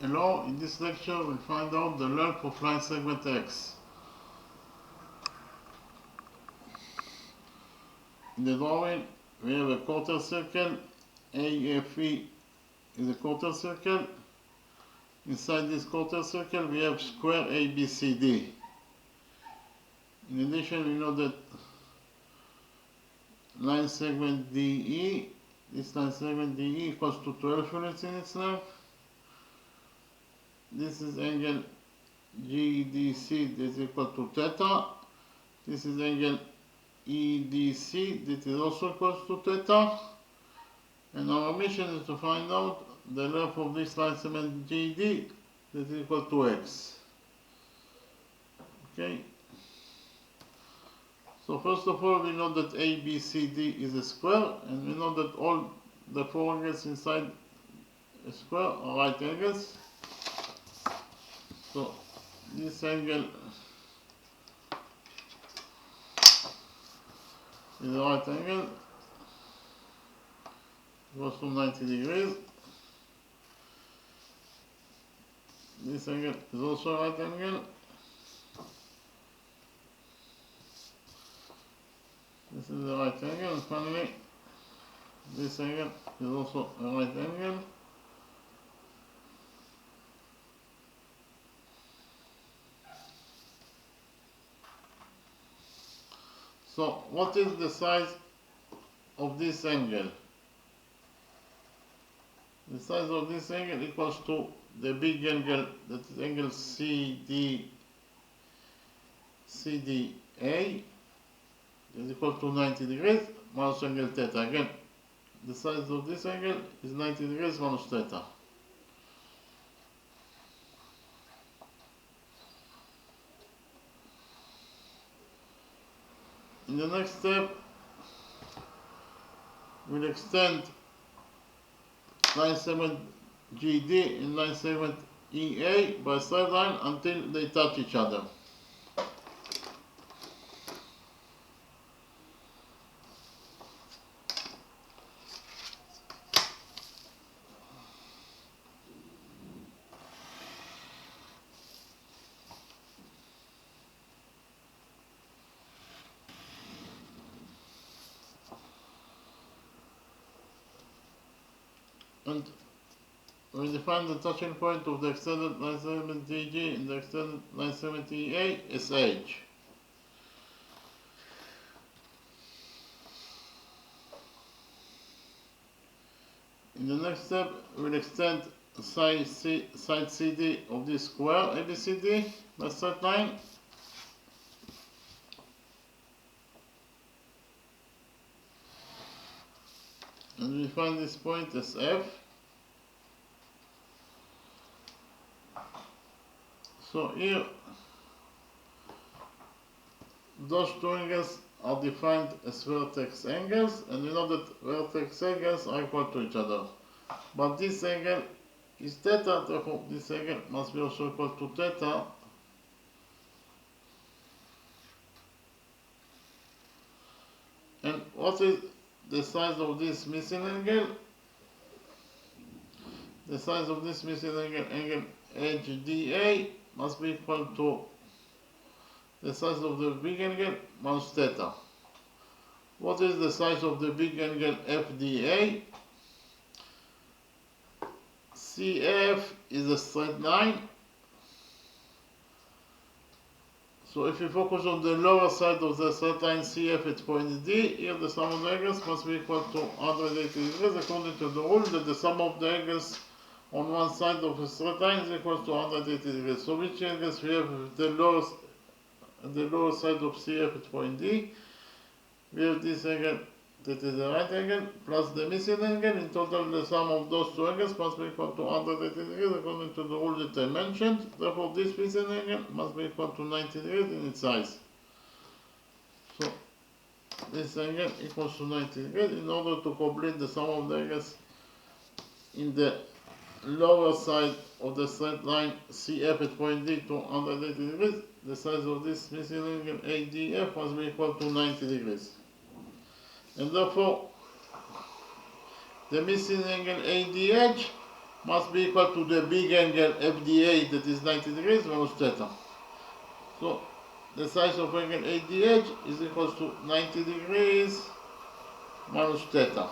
Hello, in this lecture we'll find out the length of line segment X. In the drawing we have a quarter circle, AFE is a quarter circle. Inside this quarter circle we have square ABCD. In addition, we know that line segment DE, this line segment DE equals to 12 units in its length. This is angle GDC that is equal to theta. This is angle EDC that is also equal to theta. And our mission is to find out the length of this line segment GD that is equal to X. Okay. So first of all, we know that ABCD is a square, and we know that all the four angles inside a square are right angles. So this angle is a right angle, goes to 90 degrees. This angle is also a right angle. This is a right angle, and finally this angle is also a right angle. So what is the size of this angle? The size of this angle equals to the big angle, that is angle CDA, is equal to 90 degrees minus angle theta. Again, the size of this angle is 90 degrees minus theta. In the next step, we'll extend line segment GD and line segment EA by straight line until they touch each other. And we define the touching point of the extended line segment DG and the extended line segment EA as H. In the next step, we'll extend side CD of this square ABCD by straight line. And we find this point as F. So here, those two angles are defined as vertex angles, and we know that vertex angles are equal to each other. But this angle is theta, therefore this angle must be also equal to theta. And what is the size of this missing angle? The size of this missing angle, angle HDA, must be equal to the size of the big angle minus theta. What is the size of the big angle FDA? CF is a straight line. So if you focus on the lower side of the straight line CF at point D, here the sum of the angles must be equal to 180 degrees according to the rule that the sum of the angles on one side of a straight line is equal to 180 degrees. So which angles we have the lower side of CF at point D? We have this angle that is a right angle plus the missing angle. In total, the sum of those two angles must be equal to 180 degrees according to the rule that I mentioned. Therefore, this missing angle must be equal to 90 degrees in its size. So this angle equals to 90 degrees. In order to complete the sum of the angles in the lower side of the straight line CF at point D to 180 degrees, the size of this missing angle ADF must be equal to 90 degrees. And therefore, the missing angle ADH must be equal to the big angle FDA, that is 90 degrees, minus theta. So the size of angle ADH is equal to 90 degrees minus theta.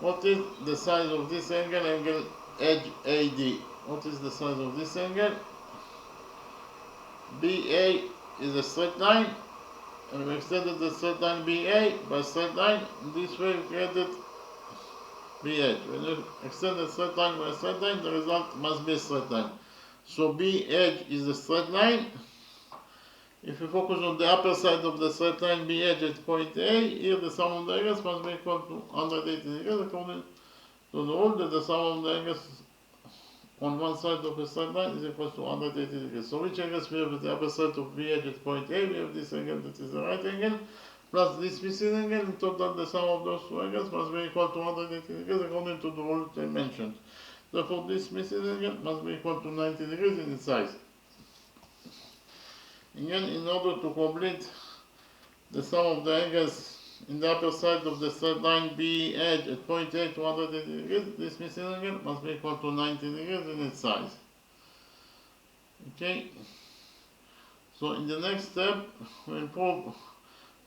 What is the size of this angle, angle edge AD? What is the size of this angle? BA is a straight line, and we extended the straight line BA by straight line. This way we created BH. When you extend a straight line by a straight line, the result must be a straight line. So BH is a straight line. If you focus on the upper side of the straight line BH at point A, here the sum of the angles must be equal to 180 degrees according to the rule that the sum of the angles on one side of a straight line is equal to 180 degrees. So which angles we have at the upper side of BH at point A? We have this angle that is the right angle, plus this missing angle. In total, the sum of those two angles must be equal to 180 degrees according to the rule I mentioned. Therefore, this missing angle must be equal to 90 degrees in its size. Again, in order to complete the sum of the angles in the upper side of the straight line BH at point A to 180 degrees, this missing angle must be equal to 90 degrees in its size. Okay? So in the next step, we prove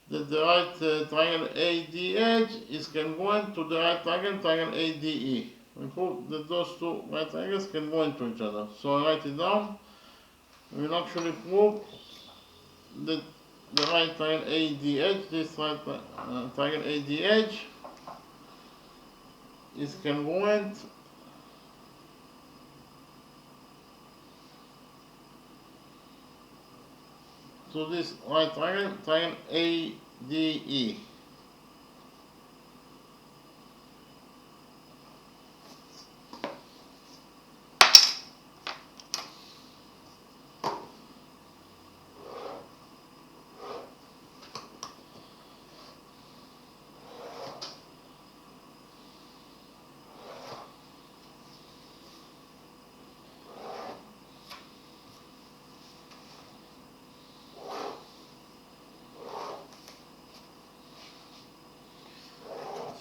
that the right triangle ADH is congruent to the right triangle, triangle ADE. We prove that those two right triangles congruent to each other. So I write it down. We will actually prove that the right triangle ADH, this right triangle ADH, is congruent to this right triangle, triangle ADE.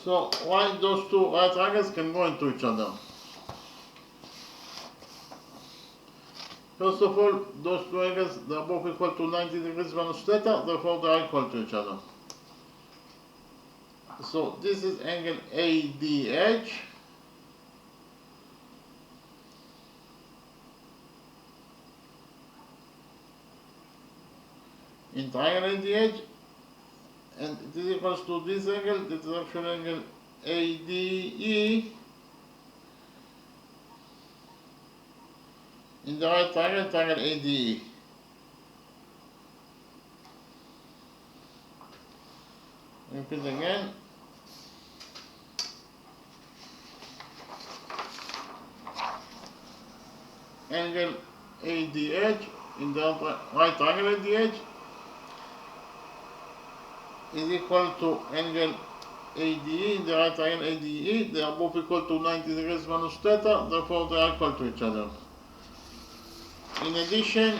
So why those two right triangles can go into each other? First of all, those two angles, they are both equal to 90 degrees minus theta, therefore they are equal to each other. So this is angle ADH. In triangle ADH, and it is equals to this angle, that is actually angle ADE in the right triangle, triangle ADE. Repeat again. Angle ADH in the right triangle ADH is equal to angle ADE in the right triangle ADE. They are both equal to 90 degrees minus theta, therefore they are equal to each other. In addition,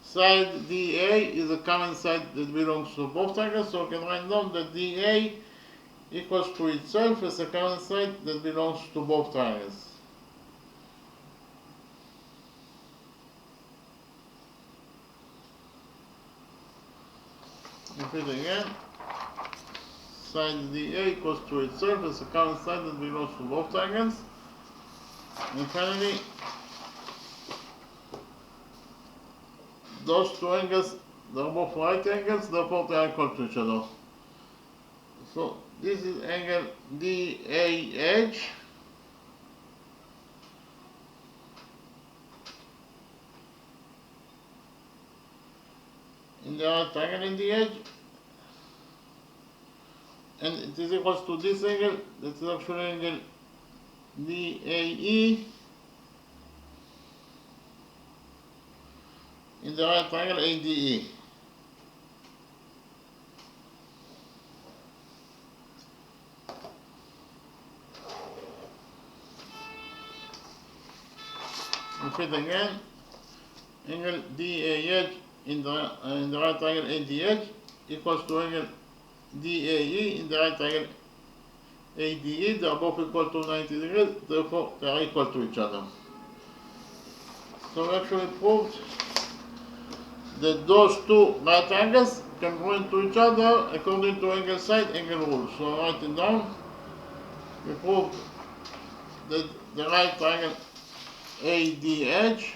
side DA is a common side that belongs to both triangles, so we can write down that DA equals to itself as a common side that belongs to both triangles. Repeat again. Side DA equals to itself as a common side that belongs to both triangles. And finally, those two angles, they are both right angles, therefore they are equal to each other. So this is angle DAH. In the right triangle in the edge, and it is equals to this angle, that is actually angle DAE in the right triangle ADE. Repeat again, angle DAH in the right triangle ADH equals to angle DAE in the right triangle ADE. They are both equal to 90 degrees, therefore they are equal to each other. So we actually proved that those two right angles can go into each other according to angle side angle rule. So I'll write it down. We proved that the right triangle ADH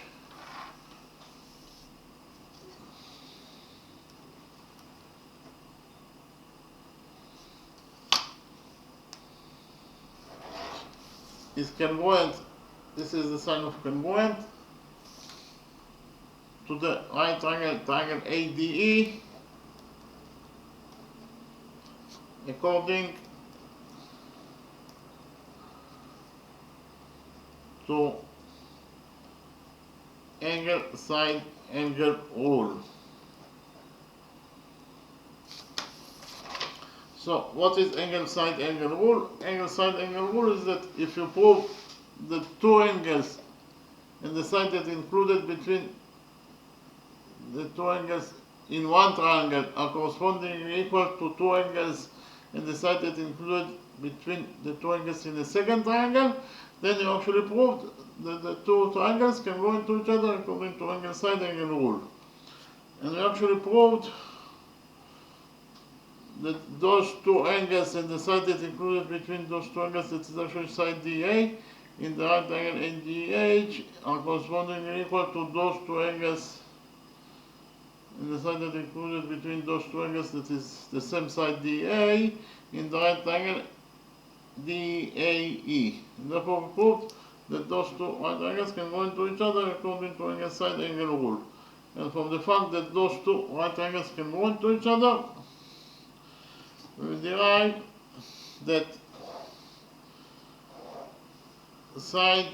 is congruent. This is the sign of congruent to the right triangle ADE according to angle side angle rule. So what is angle side angle rule? Angle side angle rule is that if you prove the two angles and the side that included between the two angles in one triangle are correspondingly equal to two angles and the side that included between the two angles in the second triangle, then you actually proved that the two triangles can go into each other according to angle side angle rule. And we actually proved that those two angles and the side that included between those two angles, that is actually side DA, in the right triangle ADH, are correspondingly equal to those two angles and the side that included between those two angles, that is the same side DA, in the right triangle DAE. And therefore we proved that those two right angles can go into each other according to angle side angle rule. And from the fact that those two right angles can go into each other, we derive that side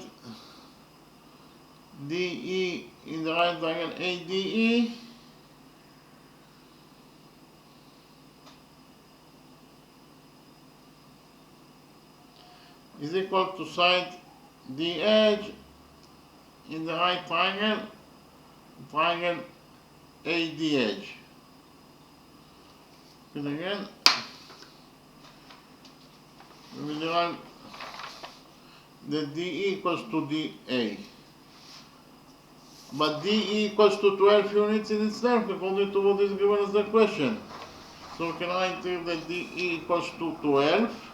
DE in the right triangle ADE is equal to side DH in the right triangle ADH. And again, we will derive that DE equals to DA. But DE equals to 12 units in its length according to what is given as the question. So we can write here that DE equals to 12.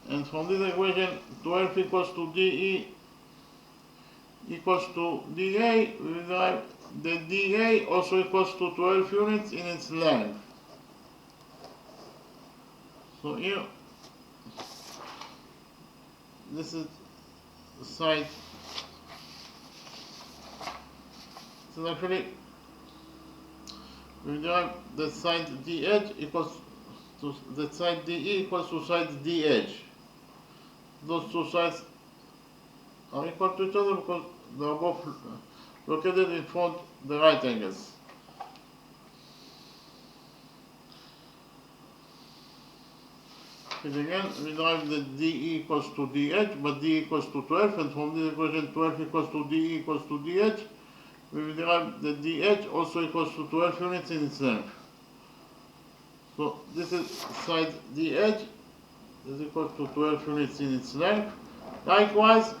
And from this equation, 12 equals to DE equals to DA, we will derive that DA also equals to 12 units in its length. So here, this is side, so actually, we derive that side DH equals to that side DE equals to side DH. Those two sides are equal to each other because they are both located in front of the right angles. And again, we derive that DE equals to DH, but D equals to 12, and from this equation 12 equals to DE equals to DH, we will derive that DH also equals to 12 units in its length. So this is side DH is equal to 12 units in its length. Likewise,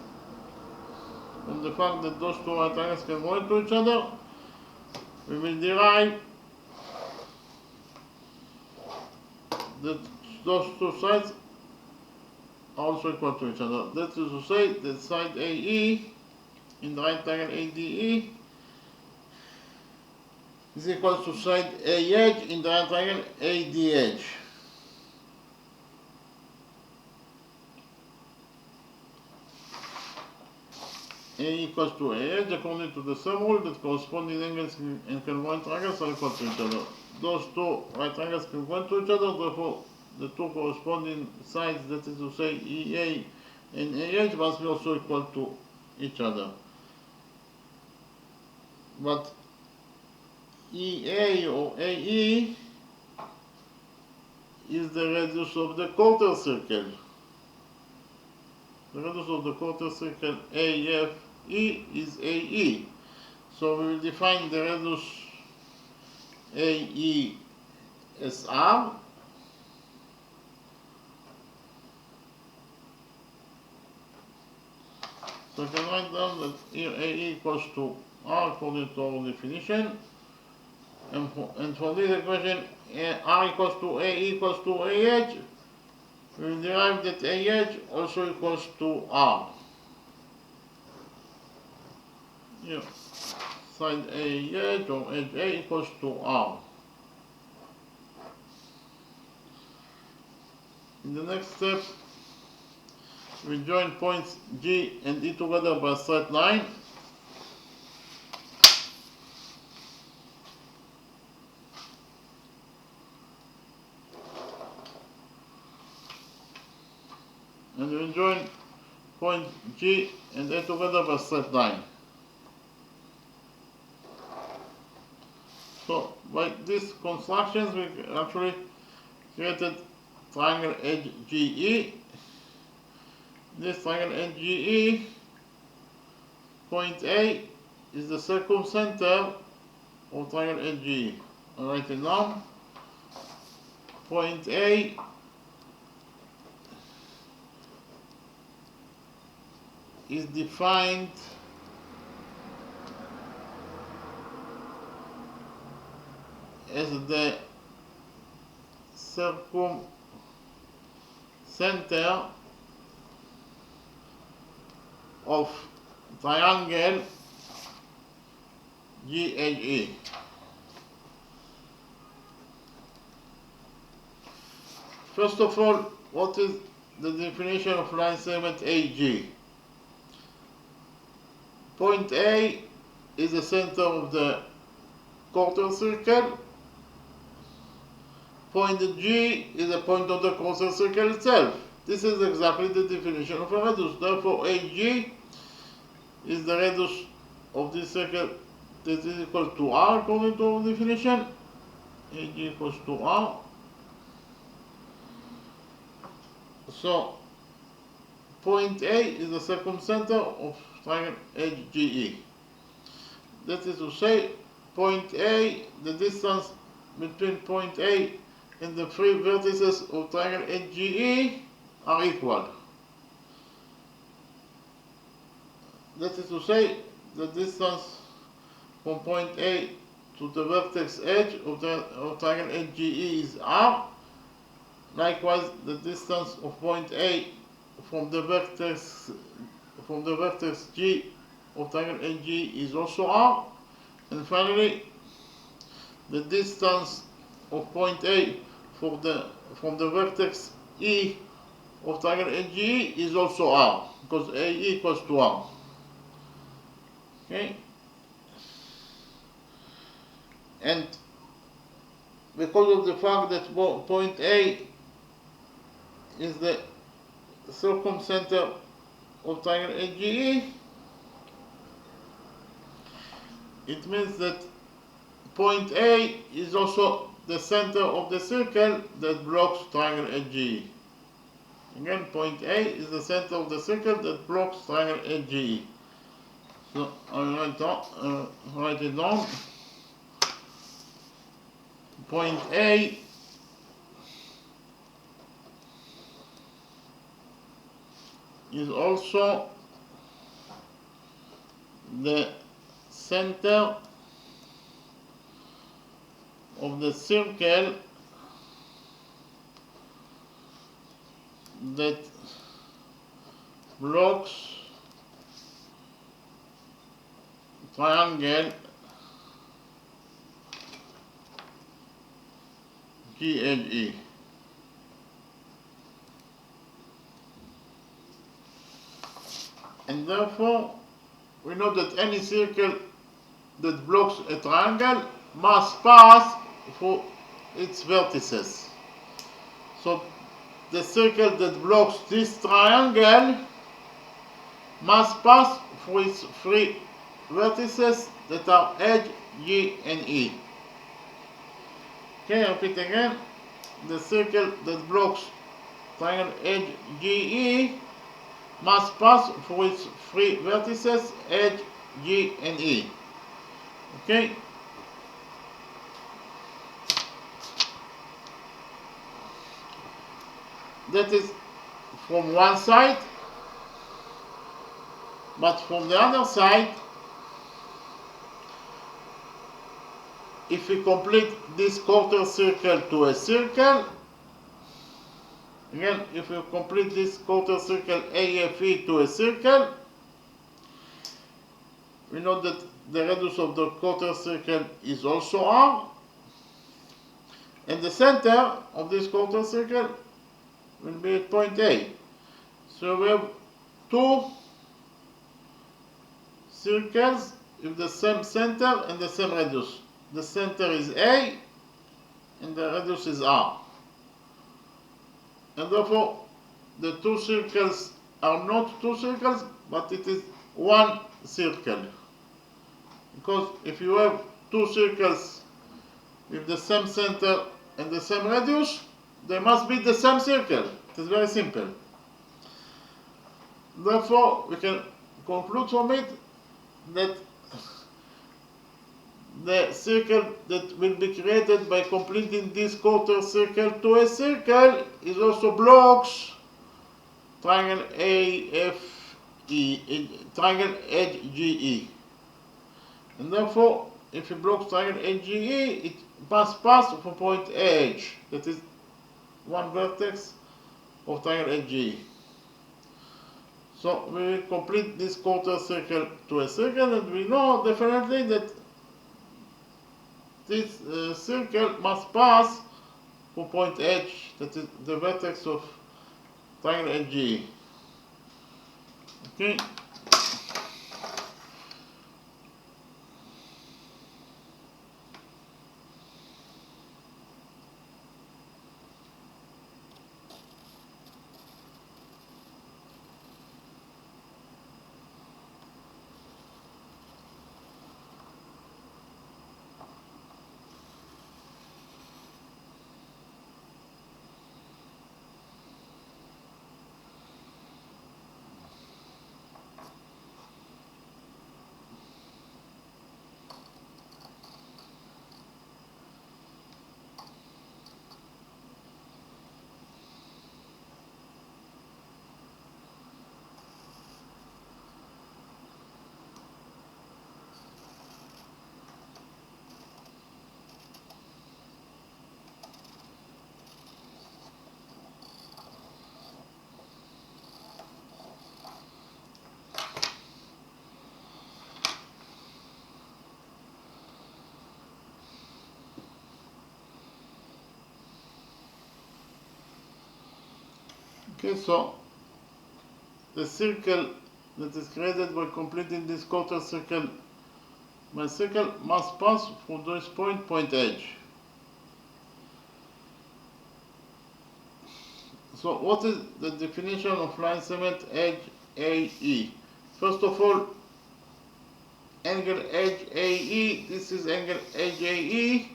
from the fact that those two right angles can go into each other, we will derive that those two sides are also equal to each other. That is to say that side AE in the right triangle ADE is equal to side AH in the right triangle ADH. A equals to AH according to the same rule that corresponding angles in congruent triangles are equal to each other. Those two right angles can go into each other, therefore the two corresponding sides, that is to say EA and AH, must be also equal to each other. But EA or AE is the radius of the quarter circle. The radius of the quarter circle AFE is AE. So we will define the radius AE is R. So I can write down that here AE equals to R according to our definition. And for this equation, R equals to AE equals to AH, we will derive that AH also equals to R. Here, side AH or edge A equals to R. In the next step, we join points G and E together by a straight line. And we join point G and A together by a straight line. So by these constructions, we actually created triangle edge GE. This triangle edge GE, point A is the circumcenter of triangle edge GE. I write it down. Point A is defined as the circumcenter of triangle GHE. First of all, what is the definition of line segment AG? Point A is the center of the quarter circle. Point G is the point of the quarter circle itself. This is exactly the definition of a radius. Therefore, AG is the radius of this circle that is equal to R according to our definition. AG equals to R. So, point A is the circumcenter of triangle edge GE. That is to say, point A, the distance between point A and the three vertices of triangle edge GE are equal. That is to say, the distance from point A to the vertex edge of triangle edge GE is R. Likewise, the distance of point A from the vertex G of triangle edge G is also R. And finally, the distance of point A from the vertex E of triangle edge G is also R, because AE equals to R. Okay? And because of the fact that point A is the circumcenter of triangle edge GE, it means that point A is also the center of the circle that blocks triangle edge GE. Again, point A is the center of the circle that blocks triangle edge GE. So I write it down. Point A is also the center of the circle that blocks triangle GHE. And therefore, we know that any circle that blocks a triangle must pass through its vertices. So the circle that blocks this triangle must pass through its three vertices that are edge, G, and E. Okay, I repeat again. The circle that blocks triangle edge GE must pass through its three vertices, edge, G, and E. Okay? that is from one side, but from the other side, if we complete this quarter circle to a circle, again, if we complete this quarter circle AFE to a circle, we know that the radius of the quarter circle is also R, and the center of this quarter circle will be at point A. So we have two circles with the same center and the same radius. The center is A and the radius is R. And therefore the two circles are not two circles, but it is one circle. Because if you have two circles with the same center and the same radius, they must be the same circle. It is very simple. Therefore, we can conclude from it that the circle that will be created by completing this quarter circle to a circle is also blocks triangle AFE, triangle HGE. And therefore, if you block triangle HGE, it must pass from point AH, that is one vertex of triangle HGE. So we will complete this quarter circle to a circle, and we know definitely that this circle must pass from point H, that is the vertex of triangle HGE. Okay. Okay, so the circle that is created by completing this quarter circle by circle must pass from this point H. So what is the definition of line segment HAE? First of all, angle HAE, this is angle HAE,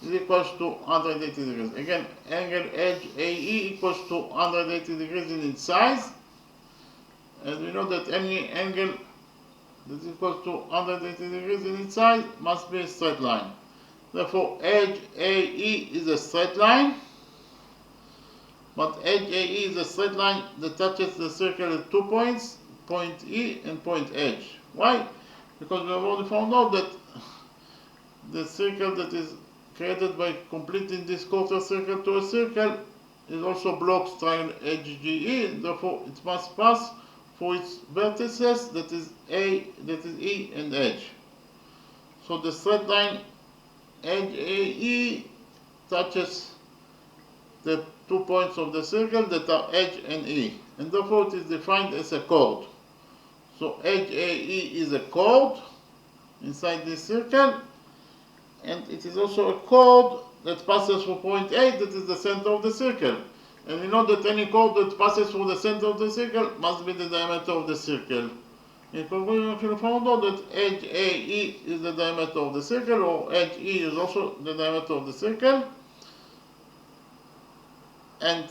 is equals to 180 degrees. Again, angle HAE equals to 180 degrees in its size. And we know that any angle that is equal to 180 degrees in its size must be a straight line. Therefore, HAE is a straight line. But HAE is a straight line that touches the circle at 2 points, point E and point H. Why? Because we have already found out that the circle that is created by completing this quarter circle to a circle is also blocks triangle HGE, therefore it must pass for its vertices, that is E and H. So the straight line HAE touches the 2 points of the circle that are H and E, and therefore it is defined as a chord. So HAE is a chord inside this circle, and it is also a chord that passes through point A, that is the center of the circle. And we know that any chord that passes through the center of the circle must be the diameter of the circle. In conclusion, we found out that HAE is the diameter of the circle, or HE is also the diameter of the circle. And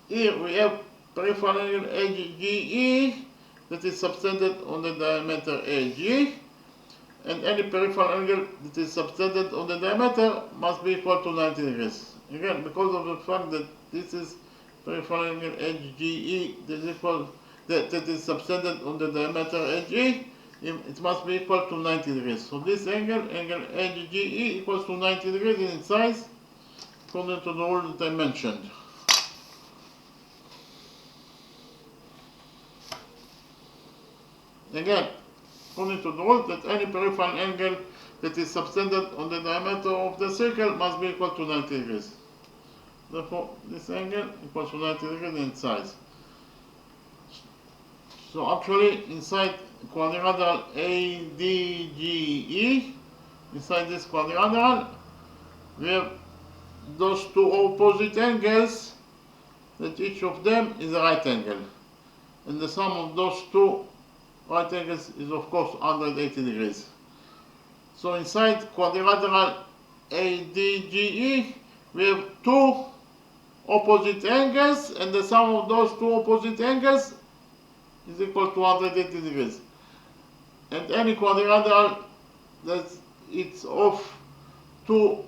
here we have peripheral angle HGE that is subtended on the diameter AG. And any peripheral angle that is subtended on the diameter must be equal to 90 degrees. Again, because of the fact that this is peripheral angle HGE that is equal, that is subtended on the diameter HE, it must be equal to 90 degrees. So this angle HGE equals to 90 degrees in its size, according to the rule that I mentioned. Again, according to the rule that any peripheral angle that is subtended on the diameter of the circle must be equal to 90 degrees. Therefore, this angle equals to 90 degrees in its size. So actually, inside quadrilateral ADGE, inside this quadrilateral, we have those two opposite angles, that each of them is a right angle. And the sum of those two right angles is of course 180 degrees. So inside quadrilateral ADGE, we have two opposite angles, and the sum of those two opposite angles is equal to 180 degrees. And any quadrilateral that it's of two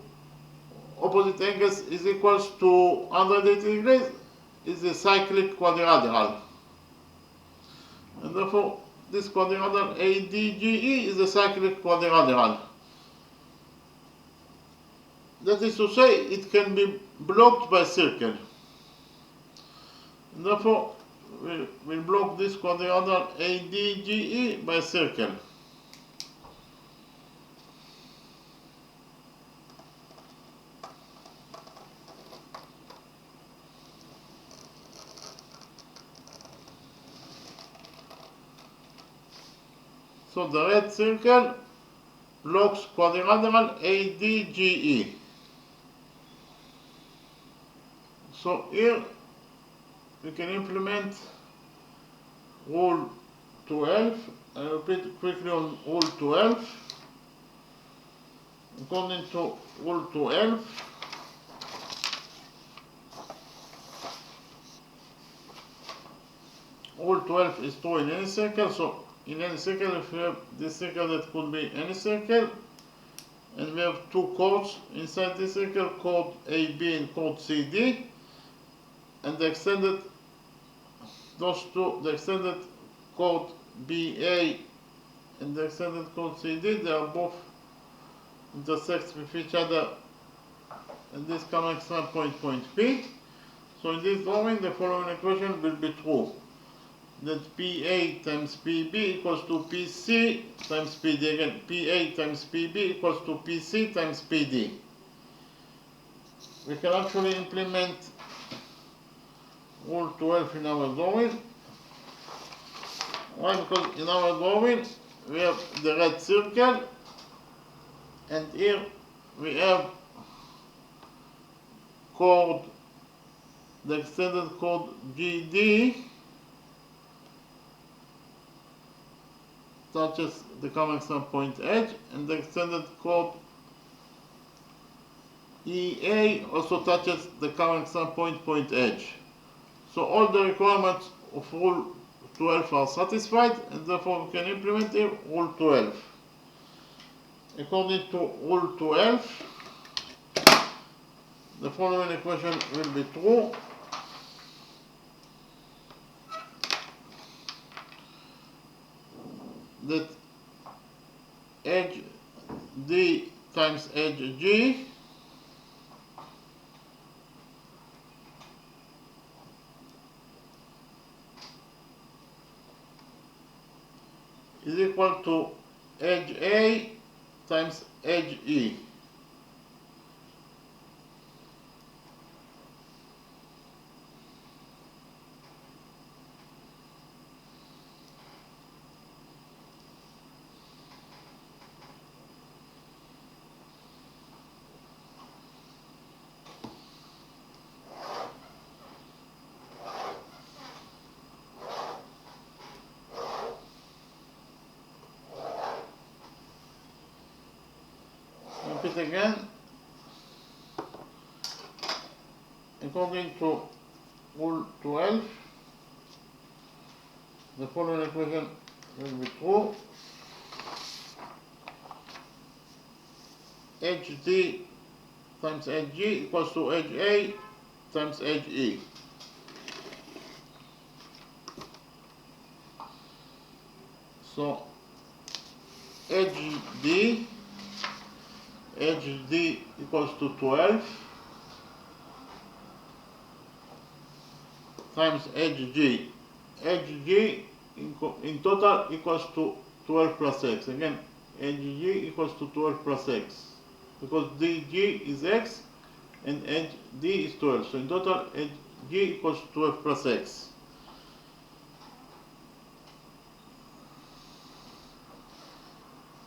opposite angles is equals to 180 degrees is a cyclic quadrilateral. And therefore, this quadrilateral ADGE is a cyclic quadrilateral. That is to say, it can be blocked by circle. And therefore, we'll block this quadrilateral ADGE by circle. So the red circle blocks quadrilateral ADGE. So here we can implement rule 12. I repeat quickly on rule 12. According to rule 12, rule 12 is true in any circle. So in any circle, if we have this circle, that could be any circle, and we have two chords inside this circle, chord AB and chord CD, and the extended chord BA and the extended chord CD, they are both intersect with each other at this common point P. So in this drawing, the following equation will be true: that PA times PB equals to PC times PD. Again, PA times PB equals to PC times PD. We can actually implement rule 12 in our drawing. Why? Because in our drawing we have the red circle, and here we have chord, the extended chord GD touches the common point H, and the extended chord EA also touches the common point H. So all the requirements of rule 12 are satisfied, and therefore we can implement here rule 12. According to rule 12, the following equation will be true: that edge D times edge G is equal to edge A times edge E. Repeat again. According to rule 12, the following equation will be true: HD times edge G equals to edge A times edge E. So edge D equals to 12 times edge G. Edge G in total equals to 12 plus x. Again, edge G equals to 12 plus x. Because DG is x and edge D is 12. So in total, edge G equals 12 plus x.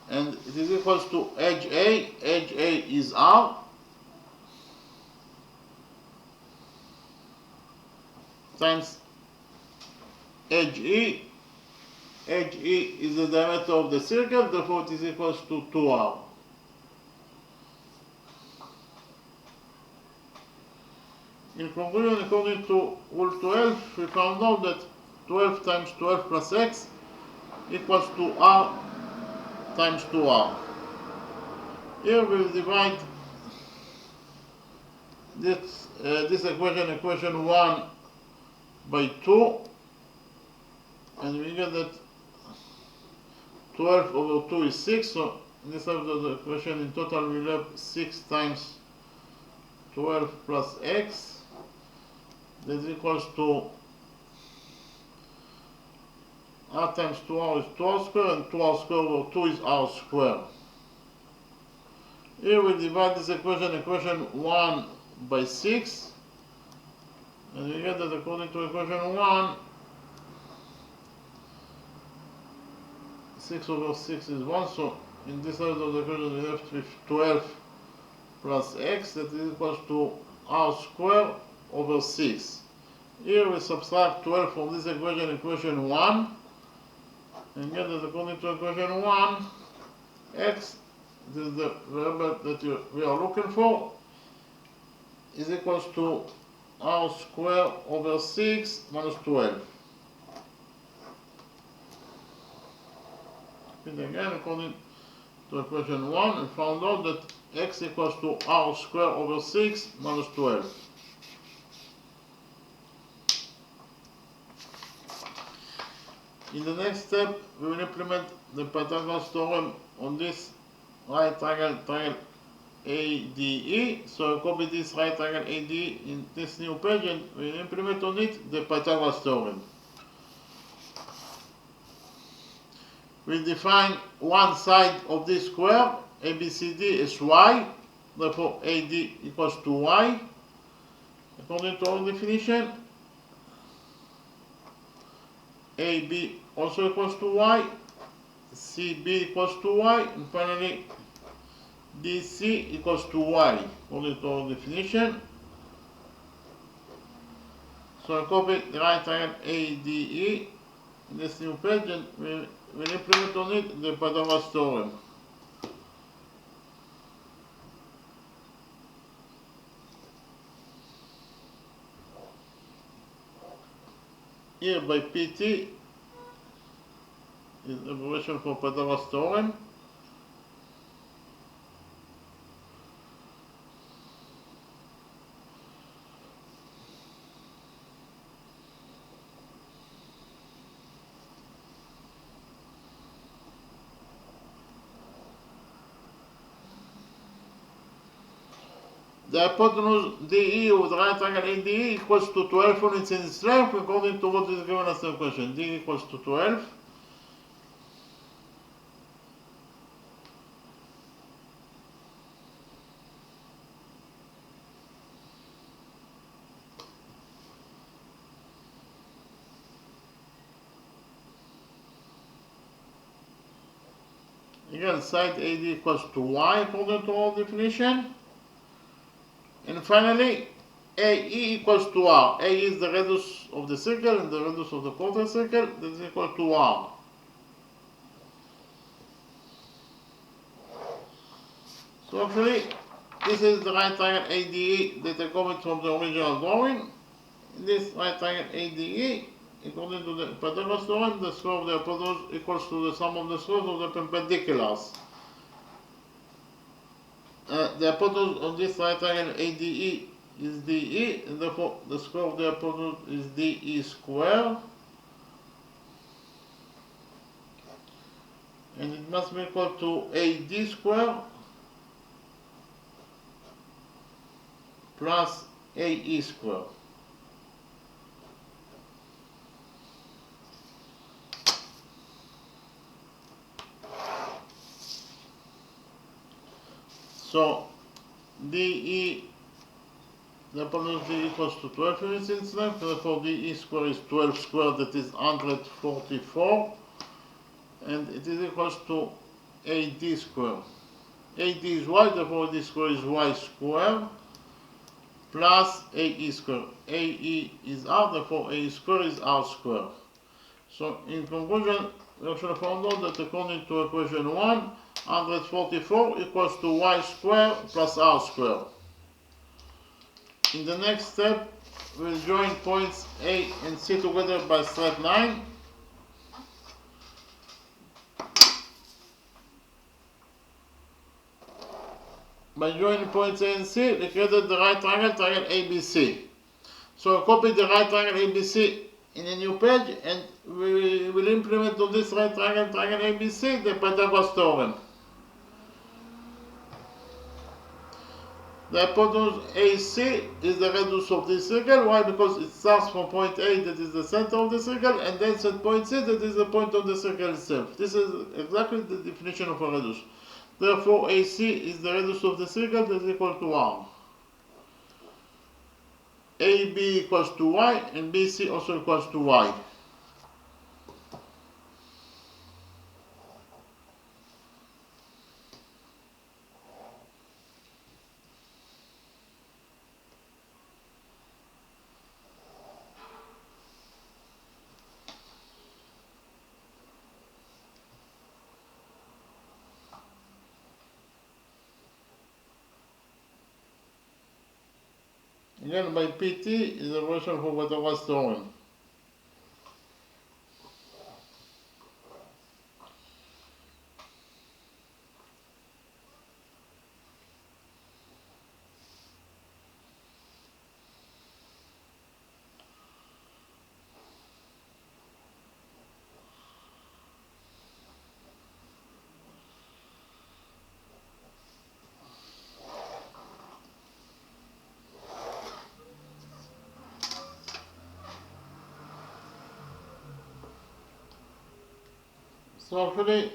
And it is equals to edge A. Edge A is R. Times edge E. Edge E is the diameter of the circle, therefore it is equals to 2R. In conclusion, according to rule 12, we found out that 12 times 12 plus x equals to R times 2R. Here we'll divide this equation 1 by 2, and we get that 12 over 2 is 6, so in this side of the equation in total we'll have 6 times 12 plus x, that is equals to r times 2r is 2r squared, and 2r squared over 2 is r squared. Here we divide this equation 1 by 6, and we get that according to equation 1, 6 over 6 is 1, so in this side of the equation we are left with 12 plus x, that is equals to r squared over 6. Here we subtract 12 from this equation 1, and get that according to equation 1, x, this is the variable that we are looking for, is equals to r squared over 6 minus 12. And again, according to equation 1, we found out that x equals to r squared over 6 minus 12. In the next step, we will implement the Pythagoras theorem on this right triangle ADE. So copy this right triangle ADE in this new page, and we will implement on it the Pythagoras theorem. We define one side of this square, ABCD, as y, therefore AD equals to y. According to our definition, AB also equals to y, CB equals to y, and finally DC equals to y, according to our definition. So I copy the right triangle ADE in this new page, and we'll implement on it the Pythagoras theorem. Here by PT is abbreviation for Pythagoras theorem. The hypotenuse DE of the right triangle ADE equals to 12 units in its length, according to what is given as the equation. D equals to 12. Again, side AD equals to y, according to our definition. And finally, AE equals to R. A is the radius of the circle and the radius of the quarter circle. That is equal to R. So actually, this is the right triangle ADE that I copied from the original drawing. In this right triangle ADE, according to the Pythagoras theorem, the square of the hypotenuse equals to the sum of the squares of the perpendiculars. The hypotenuse on this right triangle ADE is DE, and therefore the square of the hypotenuse is DE square, and it must be equal to AD square plus AE square. So DE, the hypotenuse D equals to 12 units in length, therefore DE square is 12 squared, that is 144, and it is equals to AD square. AD is y, therefore AD square is y square plus AE square. AE is r, therefore AE square is r square. So in conclusion, we actually found out that according to equation 1, 144 equals to y square plus r square. In the next step, we'll join points A and C together by straight line. By joining points A and C, we created the right triangle, triangle ABC. So I copy the right triangle ABC in a new page, and we will implement on this right triangle, triangle ABC, the Pythagoras theorem. The hypotenuse AC is the radius of this circle. Why? Because it starts from point A, that is the center of the circle, and ends at point C, that is the point of the circle itself. This is exactly the definition of a radius. Therefore, AC is the radius of the circle, that is equal to 1. AB equals to y, and BC also equals to y. Again, by PT is a version for Pythagoras theorem. So actually,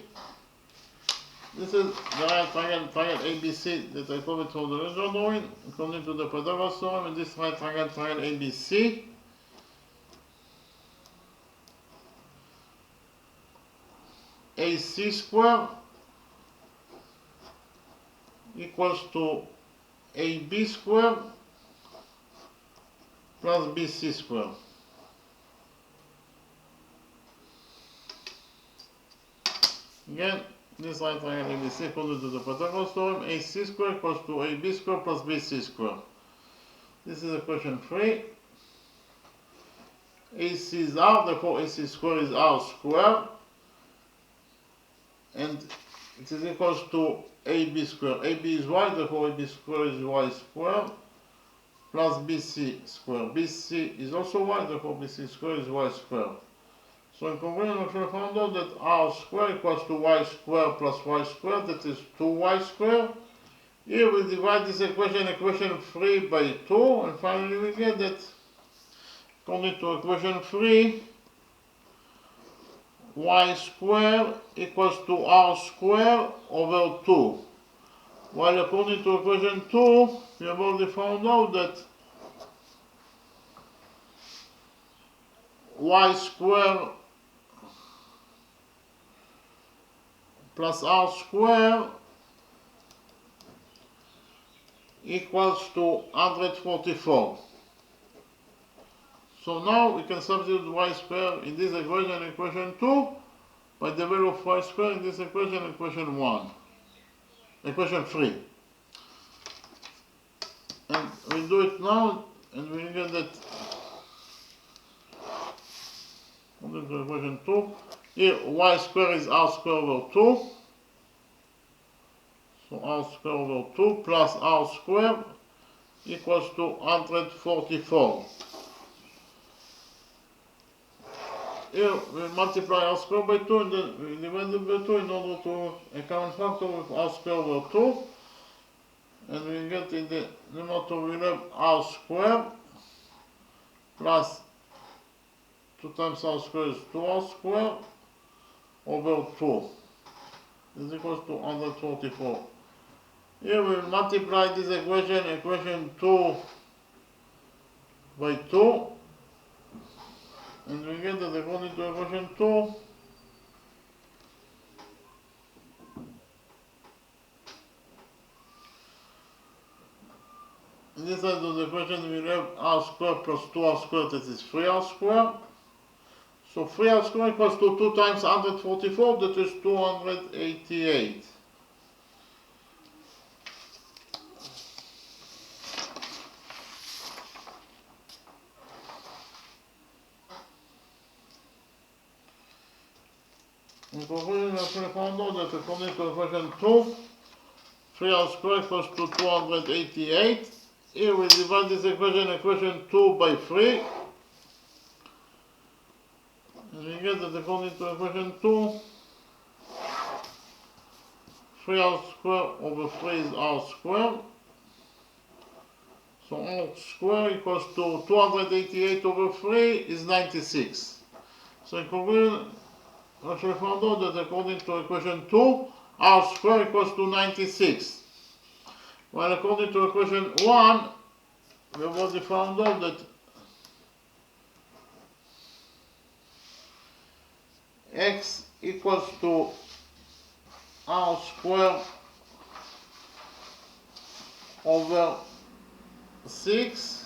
this is the right triangle, triangle ABC that I covered for the original drawing, according to the Pythagoras theorem, and this right triangle, triangle ABC. AC square equals to AB square plus BC square. Again, this right triangle ABC according to the Pythagoras theorem, AC square equals to AB square plus BC square. This is equation 3. AC is r, therefore AC square is r square, and it is equals to AB square. AB is y, therefore AB square is y square plus BC square. BC is also y, therefore BC square is y square. So in conclusion, we should found out that r square equals to y square plus y square, that is 2y square. Here we divide this equation 3 by 2, and finally we get that according to equation 3, y square equals to r square over 2. While according to equation 2, we have already found out that y square plus r square equals to 144. So now we can substitute y square in this equation, equation 2, by the value of y square in this equation, equation 1. Equation 3. And we do it now, and we get that according to equation 2, here y square is r square over 2. So r square over 2 plus r square equals to 144. Here we multiply r square by 2 and then we divide it by 2 in order to a common factor with r square over 2. And we get in the numerator we have r square plus 2 times r square is 2r square over 2 is equals to 144. Here we will multiply this equation 2 by 2, and we get that according to equation 2, in this side of the equation we have r square plus 2r square, that is 3r square. So 3r square equals to 2 times 144, that is 288. In conclusion, we actually found out that according to equation 2, 3r square equals to 288. Here we divide this equation 2 by 3. And we get that according to equation 2, 3r square over 3 is r square. So r square equals to 288 over 3 is 96. So in conclusion, we actually found out that according to equation 2, r square equals to 96. While according to equation 1, we have already found out that x equals to r square over 6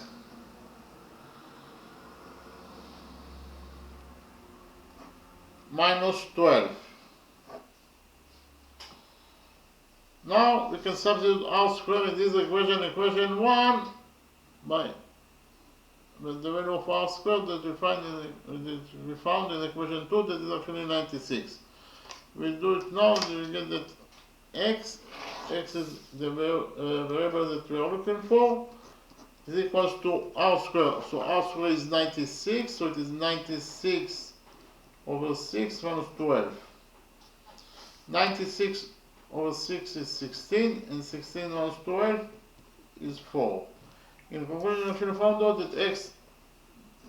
minus 12. Now we can substitute r square in this equation 1 by the value of r square that we found in equation 2, that is actually 96. We'll do it now, we get that x is the variable that we are looking for, is equals to r square. So r square is 96, so it is 96 over 6 minus 12. 96 over 6 is 16, and 16 minus 12 is 4. In conclusion, we actually found out that x,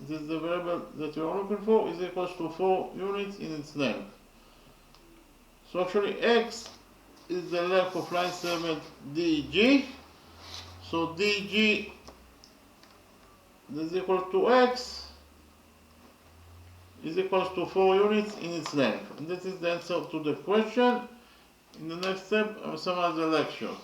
this is the variable that we are looking for, is equals to 4 units in its length. So actually x is the length of line segment DG. So DG is equal to x is equals to 4 units in its length. And that is the answer to the question. In the next step, I will summarize the lecture.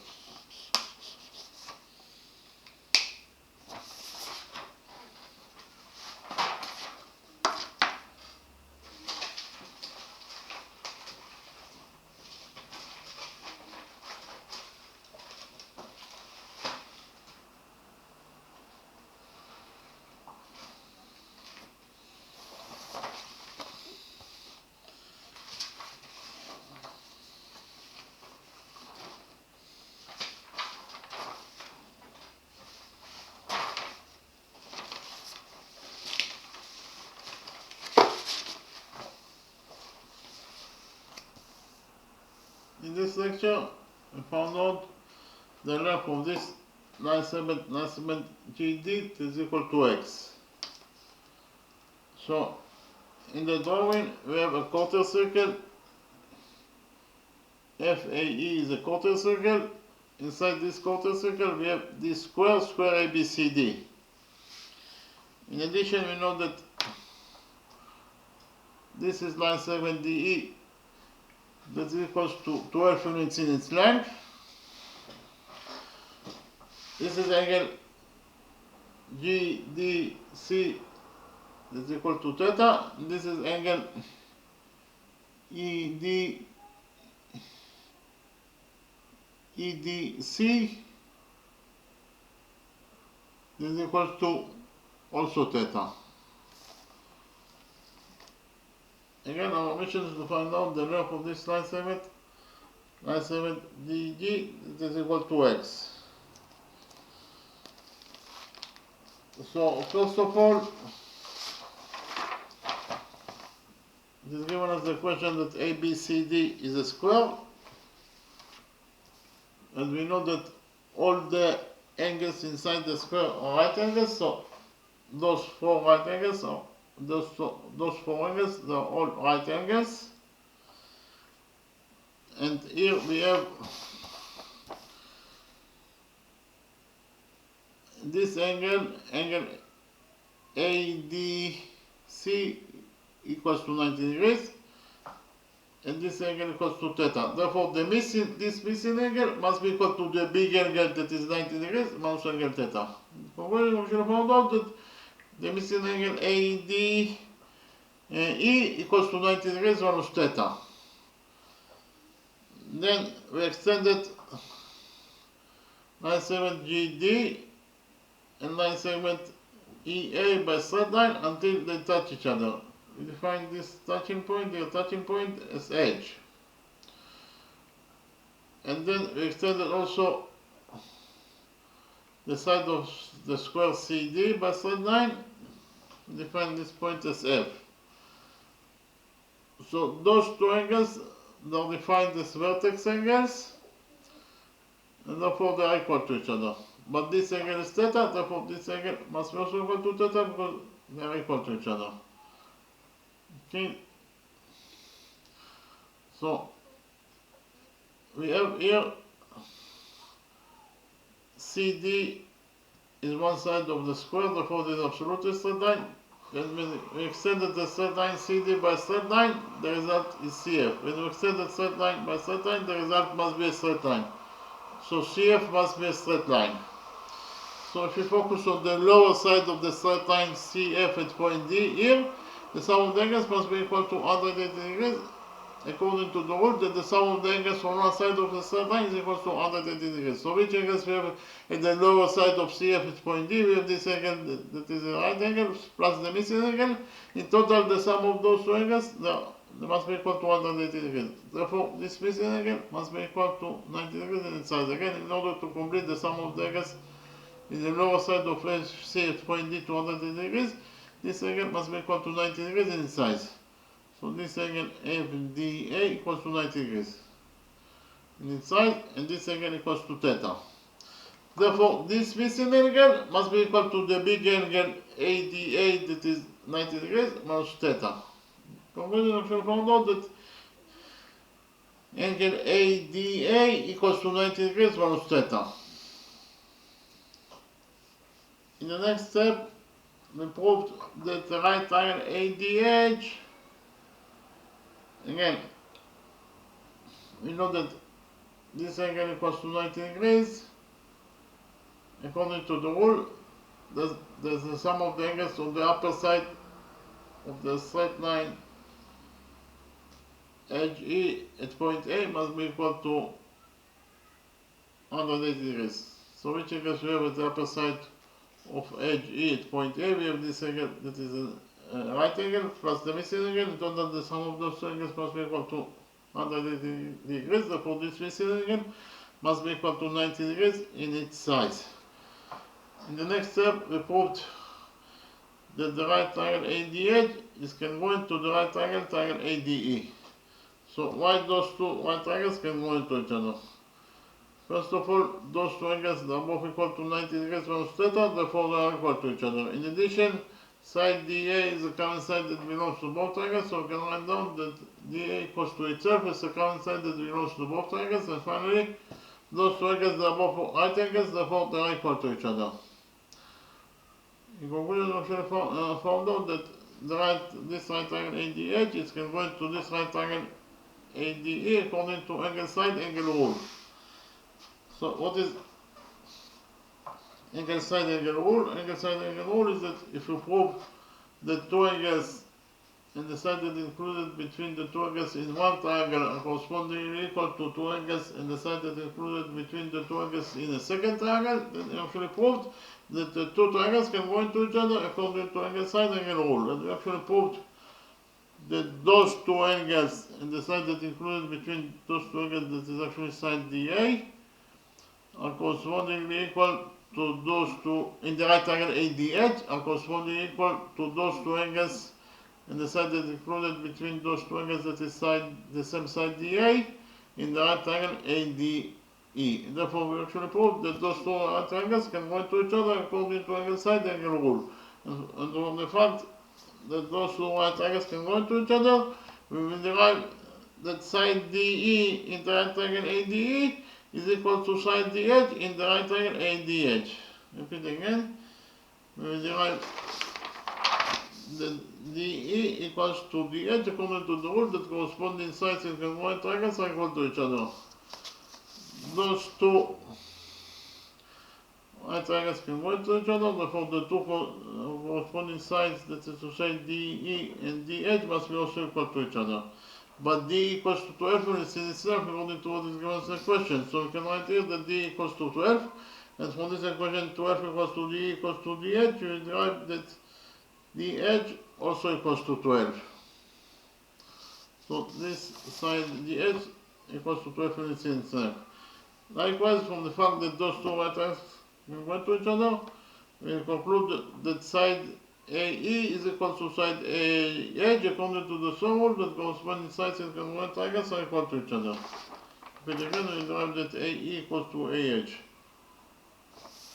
In this lecture, we found out the length of this line segment GD is equal to x. So, in the drawing, we have a quarter circle. FAE is a quarter circle. Inside this quarter circle, we have this square ABCD. In addition, we know that this is line segment DE, that is equals to 12 units in its length. This is angle GDC, that is equal to theta. This is angle EDC, this is equal to also theta. Again, our mission is to find out the length of this line segment line segment DG is equal to x. So first of all, it is given us the question that ABCD is a square, and we know that all the angles inside the square are right angles, so those four right angles are those four angles, they're all right angles. And here we have this angle ADC equals to 90 degrees, and this angle equals to theta. Therefore, this missing angle must be equal to the big angle that is 90 degrees minus angle theta. We should have found out that the missing angle ADE equals to 90 degrees minus theta. Then we extended line segment GD and line segment EA by straight line until they touch each other. We define this touching point, their touching point, as H. And then we extended also the side of the square CD by straight line. We define this point as F. So those two angles are defined as vertex angles, and therefore they are equal to each other. But this angle is theta, therefore this angle must be also equal to theta because they are equal to each other. Okay. So we have here CD is one side of the square, therefore this is absolutely straight line. When we extended the straight line CD by straight line, the result is CF. When we extended straight line by straight line, the result must be a straight line. So CF must be a straight line. So if you focus on the lower side of the straight line CF at point D here, the sum of the angles must be equal to 180 degrees, according to the rule that the sum of the angles from one side of the straight line is equal to 180 degrees. So which angles we have at the lower side of CF at point D? We have this angle that is a right angle plus the missing angle. In total, the sum of those two angles they must be equal to 180 degrees. Therefore, this missing angle must be equal to 90 degrees in its size. Again, in order to complete the sum of the angles in the lower side of C at point D to 180 degrees, this angle must be equal to 90 degrees in its size. So this angle FDA equals to 90 degrees in its side, and this angle equals to theta. Therefore, this missing angle must be equal to the big angle ADA that is 90 degrees minus theta. Conclusion, we found out that angle ADA equals to 90 degrees minus theta. In the next step, we proved that the right angle ADH, again, we know that this angle equals to 90 degrees. According to the rule, there's the sum of the angles on the upper side of the straight line edge E at point A must be equal to 180 degrees. So which angles we have at the upper side of edge E at point A? We have this angle that is a right angle plus the missing angle. In total, the sum of those two angles must be equal to 180 degrees. Therefore, this missing angle must be equal to 90 degrees in its size. In the next step, we proved that the right triangle ADH is congruent to the right triangle ADE. So why those two right triangles can go into each other? First of all, those two angles are both equal to 90 degrees minus theta, therefore they are equal to each other. In addition, side DA is a common side that belongs to both triangles, so we can write down that DA equals to itself is a common side that belongs to both triangles. And finally, those two angles are both right angles, therefore they are equal to each other. In conclusion, we have found out that this right triangle ADH is congruent to this right triangle ADE according to angle side angle rule. So what is angle side angle rule? Angle side angle rule is that if you prove that two angles and the side that is included between the two angles in one triangle are correspondingly equal to two angles and the side that is included between the two angles in a second triangle, then you actually proved that the two triangles can go into each other according to angle side angle rule. And we actually proved that those two angles and the side that included between those two angles, that is actually side DA, are correspondingly equal to those two in the right angle ADH, are correspondingly equal to those two angles and the side that included between those two angles, that is the same side DA, in the right angle ADE. Therefore, we actually prove that those two right angles can go into each other according to angle side angle rule. And from the fact that those two right angles can go into each other, we will derive that side DE in the right angle ADE is equal to side DH in the right angle ADH. Repeat again. We will derive that DE equals to DH according to the rule that corresponding sides in congruent triangles are equal to each other. Those two right triangles can go to each other, therefore the two corresponding sides, that is to say DE and DH, must be also equal to each other. But D equals to 12 when it's in itself according to what is given in the question. So we can write here that D equals to 12, and from this equation 12 equals to D equals to DH, we derive that DH also equals to 12. So this side DH equals to 12 when it's in itself. Likewise, from the fact that those two right angles can go to each other, we conclude that side AE is equal to side AH according to the sum rule that corresponding sides in congruent triangles are equal to each other. But again, we derive that AE equals to AH.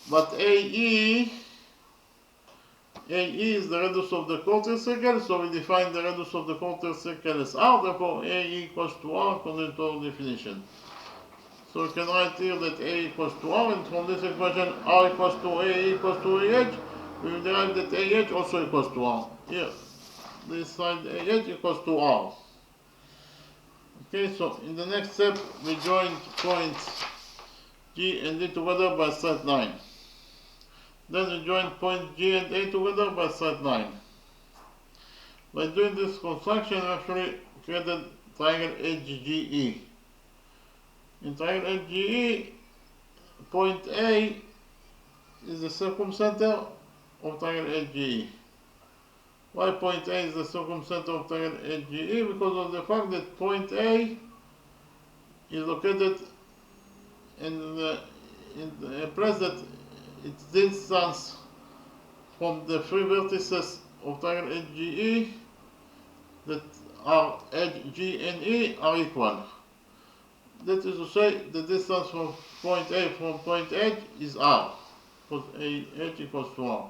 But AE is the radius of the quarter circle, so we define the radius of the quarter circle as R, therefore AE equals to R according to our definition. So we can write here that A equals to R, and from this equation R equals to AE equals to AH, we will derive that AH also equals to R. Here, this side AH equals to R. Okay, so in the next step, we join points G and D together by straight line. Then we join point G and A together by straight line. By doing this construction, we actually created triangle HGE. In triangle HGE, point A is the circumcenter of triangle HGE. Why point A is the circumcenter of triangle HGE? Because of the fact that point A is located in a place that its distance from the three vertices of triangle HGE, that are edge G and E, are equal. That is to say, the distance from point A from point H is R, because H equals to R.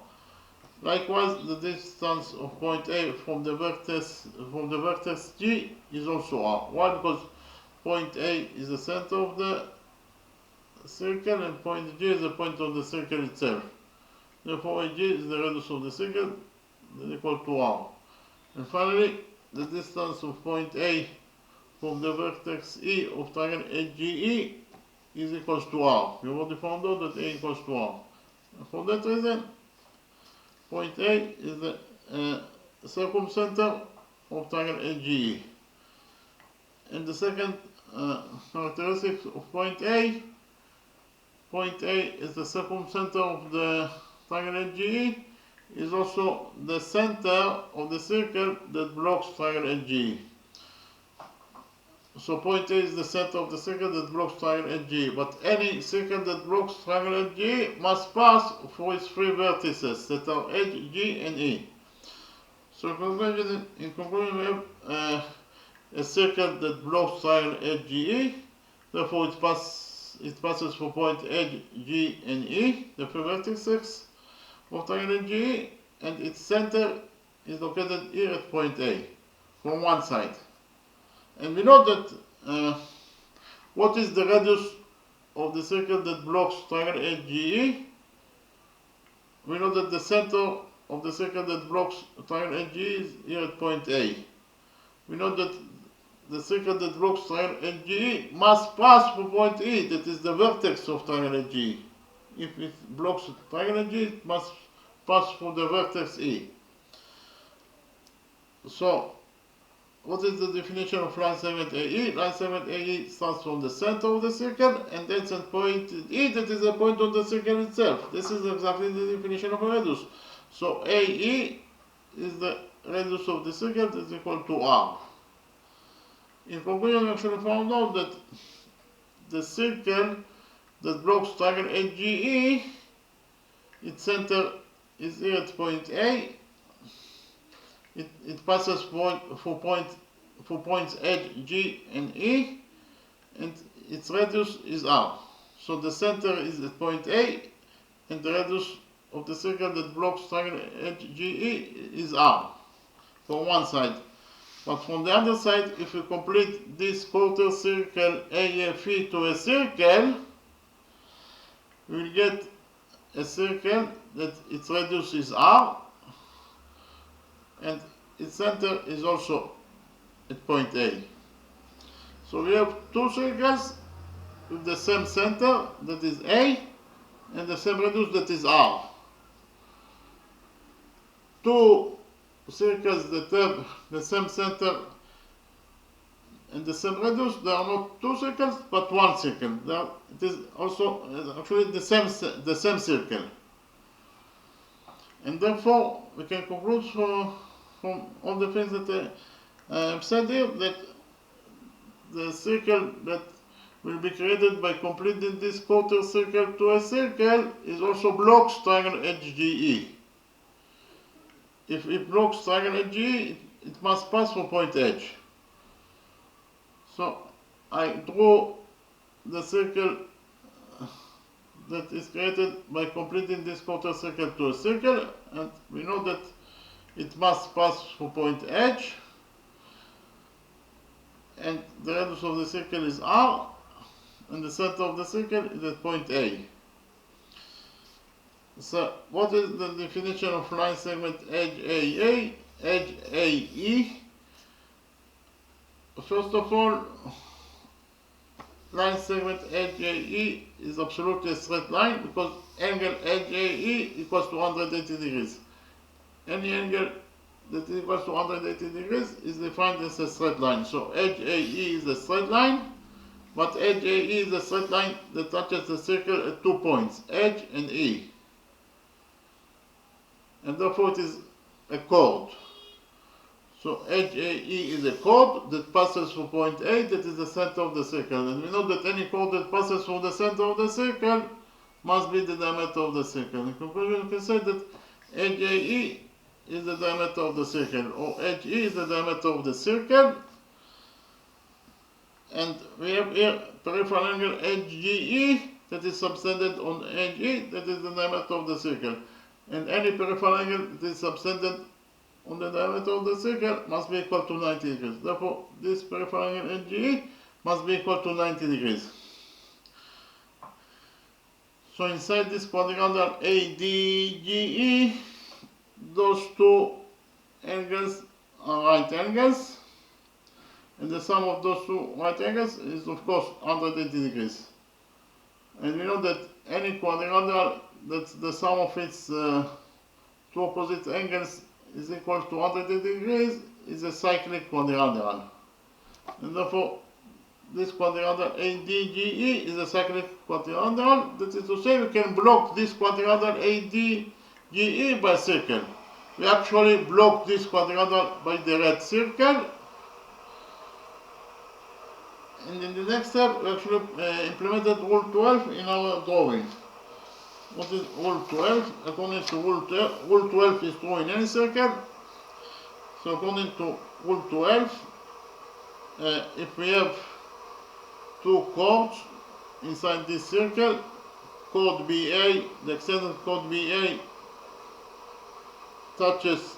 Likewise, the distance of point A from the vertex G is also R. Why? Because point A is the center of the circle and point G is the point of the circle itself. Therefore, AG is the radius of the circle, that is equal to R. And finally, the distance of point A from the vertex E of triangle HGE is equals to R. We already found out that A equals to R. And for that reason, point A is the circumcenter of triangle HGE. And the second characteristic of point A is the circumcenter of the triangle HGE, is also the center of the circle that blocks triangle HGE. So point A is the center of the circle that blocks triangle HGE, but any circle that blocks triangle HGE must pass through its three vertices that are H, G, and E. So in conclusion, we have a circle that blocks triangle HGE, therefore it passes through point H, G, and E, the three vertices of triangle HGE, and its center is located here at point A, from one side. And we know that what is the radius of the circle that blocks triangle HGE? We know that the center of the circle that blocks triangle HGE is here at point A. We know that the circle that blocks triangle HGE must pass through point E, that is the vertex of triangle HGE. If it blocks triangle HGE, it must pass through the vertex E. So, what is the definition of line segment AE? Line segment AE starts from the center of the circle and ends at point E, that is the point of the circle itself. This is exactly the definition of a radius. So AE is the radius of the circle is equal to r. In conclusion, we actually found out that the circle that blocks triangle HGE, its center is here at point A. It passes for points H, G, and E, and its radius is r. So the center is at point A, and the radius of the circle that blocks triangle HGE is r, from one side. But from the other side, if you complete this quarter circle AFE to a circle, we will get a circle that its radius is r, and its center is also at point A. So we have two circles with the same center, that is A, and the same radius, that is r. Two circles that have the same center and the same radius, they are not two circles but one circle. It is also actually the same circle, and therefore we can conclude from all the things that I have said here that the circle that will be created by completing this quarter circle to a circle is also blocks triangle HGE. If it blocks triangle HGE, it must pass for point H. So I draw the circle that is created by completing this quarter circle to a circle, and we know that it must pass for point H, and the radius of the circle is r, and the center of the circle is at point A. So what is the definition of line segment edge AA, edge AE? First of all, line segment edge AE is absolutely a straight line because angle edge AE equals to 180 degrees. Any angle that equals to 180 degrees is defined as a straight line. So edge AE is a straight line, but edge AE is a straight line that touches the circle at 2 points, edge and E. And therefore it is a chord. So edge AE is a chord that passes through point A, that is the center of the circle. And we know that any chord that passes through the center of the circle must be the diameter of the circle. In conclusion, you can say that edge AE is the diameter of the circle, or edge E is the diameter of the circle. And we have here peripheral angle edge GE that is subtended on edge E, that is the diameter of the circle. And any peripheral angle that is subtended on the diameter of the circle must be equal to 90 degrees. Therefore, this peripheral angle NGE must be equal to 90 degrees. So inside this quadrilateral ADGE, those two angles are right angles, and the sum of those two right angles is of course 180 degrees. And we know that any quadrilateral that the sum of its two opposite angles is equal to 180 degrees is a cyclic quadrilateral. And therefore, this quadrilateral ADGE is a cyclic quadrilateral. That is to say, we can block this quadrilateral ADGE by circle. We actually block this quadrilateral by the red circle. And in the next step, we actually implemented rule 12 in our drawing. What is rule 12? According to rule 12 is true in any circle. So according to rule 12, if we have two chords inside this circle, chord BA, the extended chord BA touches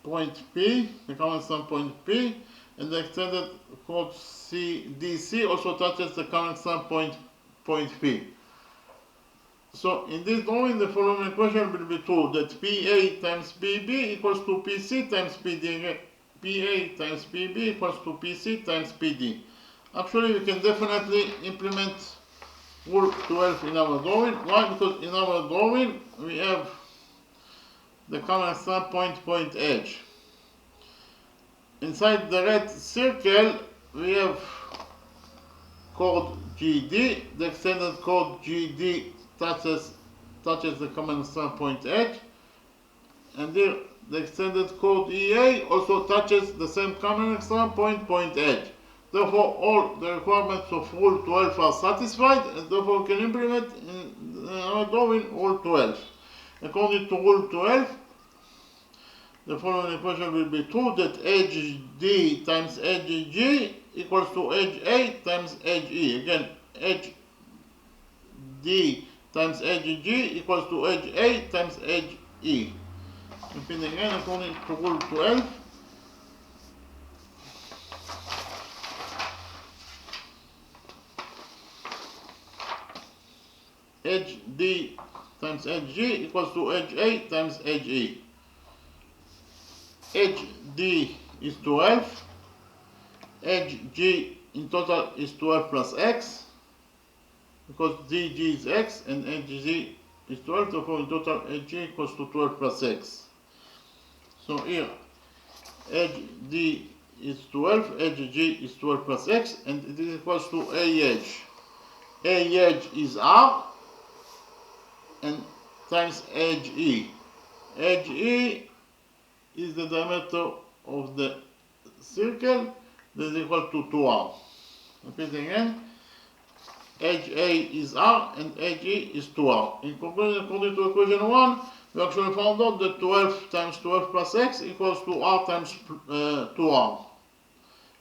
point P, the common sum point P, and the extended chord DC also touches the common sum point P. So in this drawing, the following equation will be true, that PA times PB equals to PC times PD. PA times PB equals to PC times PD. Actually, we can definitely implement rule 12 in our drawing. Why? Because in our drawing, we have the common sum point H. Inside the red circle, we have chord GD, the extended chord GD touches the common sum point H, and here the extended chord EA also touches the same common extra point edge. Therefore, all the requirements of rule 12 are satisfied, and therefore we can implement in our drawing rule 12. According to rule 12, the following equation will be true, that edge D times edge G equals to edge A times edge E. Again, edge D times edge G equals to edge A times edge E. Repeat again, according to rule 12, edge D times edge G equals to edge A times edge E. Edge D is 12, edge G in total is 12 plus x, because DG is x and edge G is 12, therefore in total edge G equals to 12 plus x. So here, edge D is 12, edge G is 12 plus x, and it is equals to A edge. A edge is R, and times edge E. Edge E is the diameter of the circle, that is equal to 2R. Repeat again. Edge A is R and edge E is 2R. In conclusion, according to equation 1, we actually found out that 12 times 12 plus x equals to R times 2R.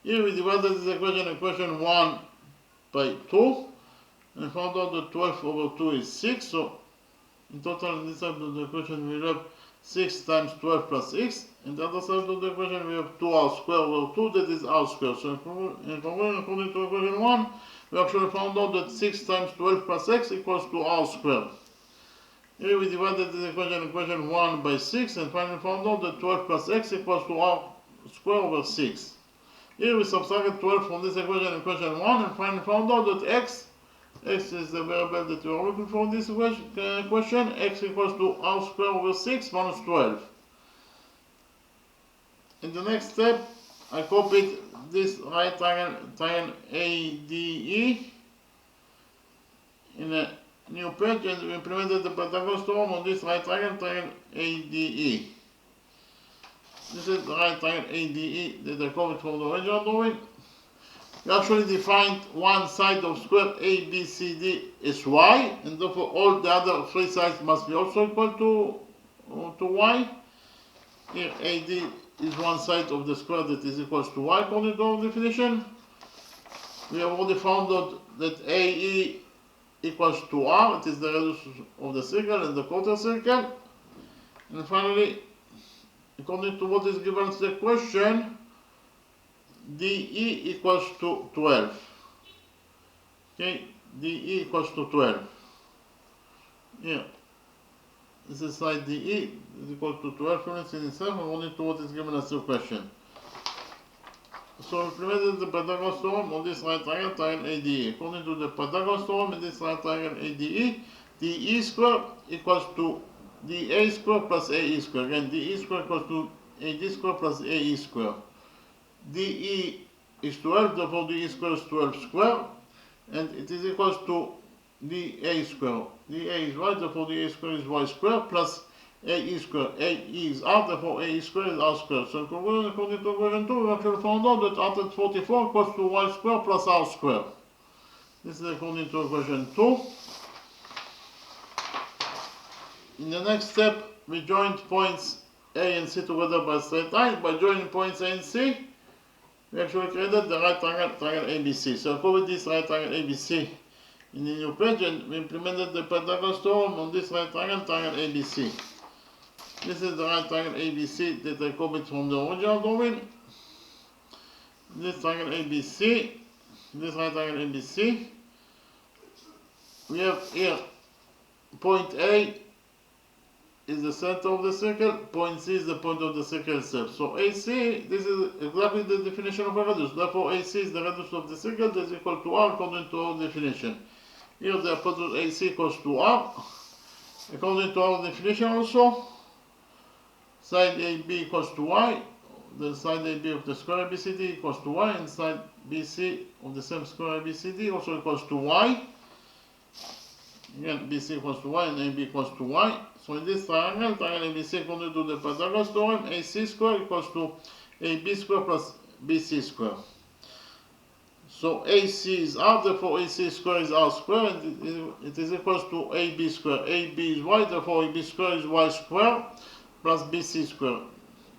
Here we divided this equation 1 by 2, and found out that 12 over 2 is 6, so in total on this side of the equation we have 6 times 12 plus x, and the other side of the equation we have 2r squared over 2, that is r squared. So in conclusion, according to equation 1, we actually found out that 6 times 12 plus x equals to r squared. Here we divided this equation 1 by 6, and finally found out that 12 plus x equals to r squared over 6. Here we subtracted 12 from this equation 1, and finally found out that x is the variable that we are looking for in this question. X equals to r squared over 6 minus 12. In the next step, I copied this right triangle ADE in a new page, and we implemented the Pythagoras theorem on this right triangle ADE. This is the right triangle ADE that I copied from the original drawing. We actually defined one side of square ABCD as y, and therefore all the other three sides must be also equal to y. Here AD is one side of the square that is equal to y according to our definition. We have already found out that AE equals to r, it is the radius of the circle and the quarter circle. And finally, according to what is given to the question, DE equals to 12. Okay, DE equals to 12. Yeah, this is side DE is equal to 12 units in itself according to what is given as the question. So we implemented the Pythagoras theorem on this right triangle ADE. According to the Pythagoras theorem in this right triangle ADE, DE squared equals to DA squared plus AE squared. Again, DE squared equals to AD squared plus AE squared. DE is 12, therefore DE squared is 12 squared, and it is equals to DA squared. DA is y, therefore DA squared is y squared, plus AE squared. AE is r, therefore AE squared is r squared. So according to equation 2, we actually found out that r at 44 equals to y squared plus r squared. This is according to equation 2. In the next step, we joined points A and C together by straight line. By joining points A and C, we actually created the right triangle ABC. So I copied this right triangle ABC in the new page, and we implemented the Pythagoras theorem on this right triangle ABC. This is the right triangle ABC that I copied from the original drawing. This triangle ABC, this right triangle ABC. We have here point A is the center of the circle, point C is the point of the circle itself. So AC, this is exactly the definition of a radius. Therefore AC is the radius of the circle that is equal to r according to our definition. Here the aperture AC equals to r. According to our definition also, side AB equals to y, the side AB of the square ABCD equals to y, and side BC of the same square ABCD also equals to y. Again, BC equals to y and AB equals to y. So in this triangle ABC, according to the Pythagoras theorem, AC square equals to AB square plus BC square. So AC is r, therefore AC square is r square, and it is equals to AB square. AB is y, therefore AB square is y square plus BC square.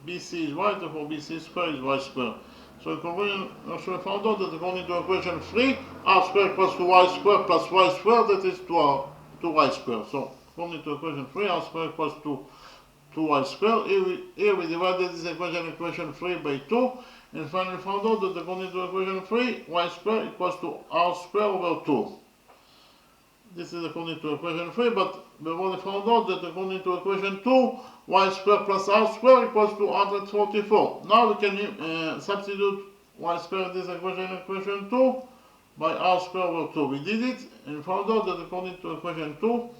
BC is y, therefore BC square is y square. So in conclusion, we found out that according to equation 3, r square equals to y square plus y square, that is to y square. So according to equation 3, r square equals to 2y square. Here we divided this equation 3 by 2, and finally found out that according to equation 3, y square equals to r square over 2. This is according to equation 3, but we already found out that according to equation 2, y square plus r square equals to 144. Now we can substitute y square in this equation 2, by r square over 2. We did it, and found out that according to equation 2,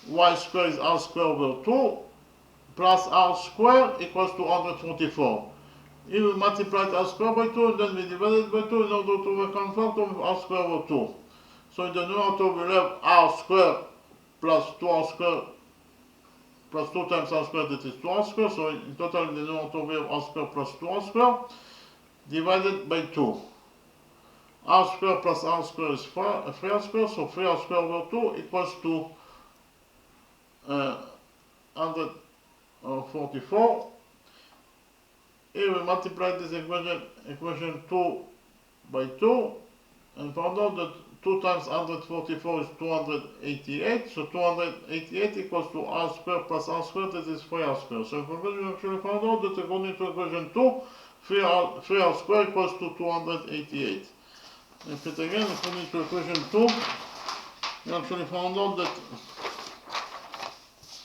y square is r square over 2, plus r square equals to 144. Here we multiplied r square by 2, and then we divided by 2 in order to reconfirm with r square over 2. So in the numerator we have r square plus 2r square plus 2 times r square, that is 2r square. So in total in the numerator we have r square plus 2r square divided by 2. R square plus r square is 3r square, so 3r square over 2 equals to 144. Here we multiply this equation 2 by 2, and found out that 2 times 144 is 288, so 288 equals to r square plus r square, that is 3r square. So in conclusion, we actually found out that according to equation 2, 3r square equals to 288. Repeat again, according to equation 2, we actually found out that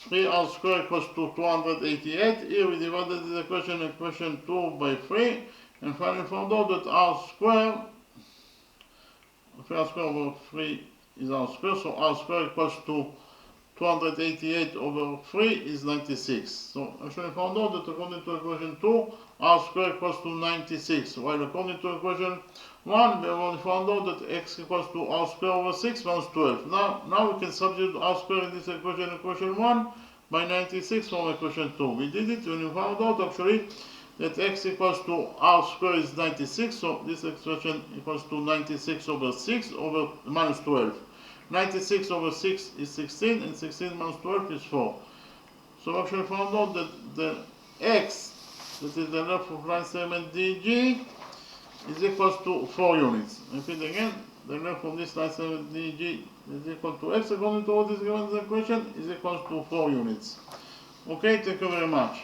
3r square equals to 288. Here we divided this equation 2 by 3, and finally found out that r square, 3r square over 3 is r square, so r square equals to 288 over 3 is 96. So actually found out that according to equation 2, r square equals to 96, while according to equation 1, we have found out that x equals to r square over 6 minus 12. Now we can substitute r square in this equation 1, by 96 from equation 2. We did it when we found out actually that x equals to r square is 96, so this expression equals to 96 over 6 over minus 12. 96 over 6 is 16, and 16 minus 12 is 4. So actually found out that the x, that is the length of line segment DG, is equals to 4 units. Repeat again, the length of this line segment DG is equal to x according to what is given in the equation is equals to 4 units. Okay, thank you very much.